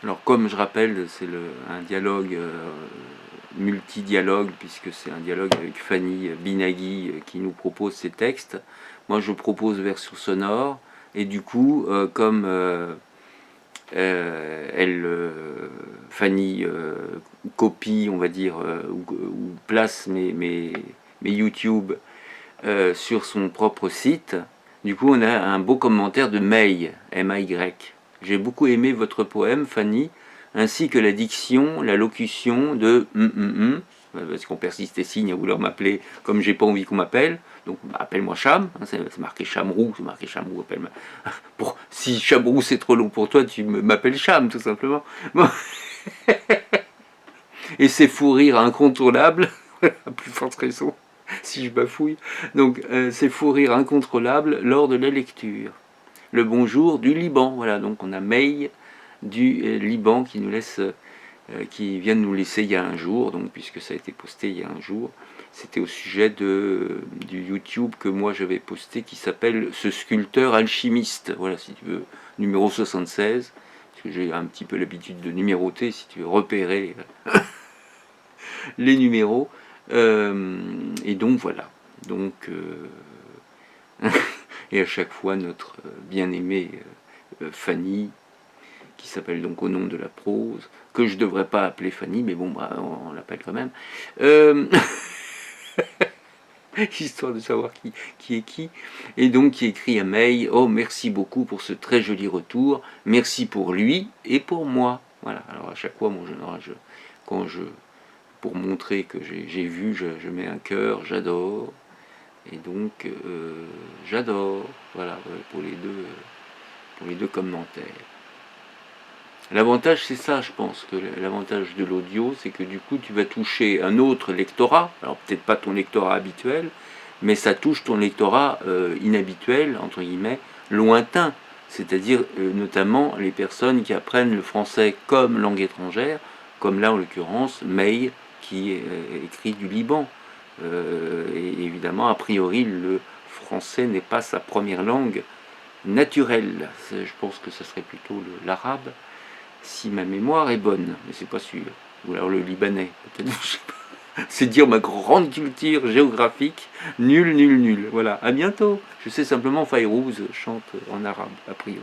Alors comme je rappelle, c'est un dialogue multidialogue, puisque c'est un dialogue avec Fanny Binaghi qui nous propose ces textes. Moi je propose version sonore, et du coup, comme Fanny copie, on va dire, ou place mes YouTube sur son propre site, du coup on a un beau commentaire de May, M-A-Y. J'ai beaucoup aimé votre poème, Fanny, ainsi que la diction, la locution de parce qu'on persiste et signe à vouloir m'appeler comme j'ai pas envie qu'on m'appelle. Donc appelle-moi Cham, hein, c'est marqué Chamrou, c'est marqué Chamrou, appelle-moi. Bon, si Chamrou c'est trop long pour toi, tu m'appelles Cham, tout simplement. Bon. Et c'est fou rire incontrôlable, à plus forte raison, si je bafouille. Donc c'est fou rire incontrôlable lors de la lecture. Le bonjour du Liban, voilà, donc on a May du Liban qui nous laisse, qui vient de nous laisser il y a un jour, donc puisque ça a été posté il y a un jour. C'était au sujet du YouTube que moi j'avais posté qui s'appelle Ce sculpteur alchimiste. Voilà, si tu veux, numéro 76, parce que j'ai un petit peu l'habitude de numéroter, si tu veux repérer les numéros. Et donc voilà. Donc, et à chaque fois, notre bien-aimée Fanny, qui s'appelle donc Au nom de la prose, que je ne devrais pas appeler Fanny, mais bon, bah, on l'appelle quand même. Histoire de savoir qui est qui. Et donc qui écrit à May, oh merci beaucoup pour ce très joli retour, merci pour lui et pour moi. Voilà, alors à chaque fois, mon jeune âge, pour montrer que j'ai vu, je mets un cœur, j'adore. Et donc, j'adore. Voilà, pour les deux commentaires. L'avantage, c'est ça, je pense, que l'avantage de l'audio, c'est que du coup, tu vas toucher un autre lectorat, alors peut-être pas ton lectorat habituel, mais ça touche ton lectorat inhabituel, entre guillemets, lointain, c'est-à-dire notamment les personnes qui apprennent le français comme langue étrangère, comme là en l'occurrence May, qui écrit du Liban. Et évidemment, a priori, le français n'est pas sa première langue naturelle. Je pense que ce serait plutôt l'arabe, si ma mémoire est bonne, mais c'est pas sûr. Ou alors le libanais, peut-être, je sais pas. C'est dire ma grande culture géographique, nul, nul, nul. Voilà, à bientôt. Je sais simplement Fayrouz chante en arabe, a priori.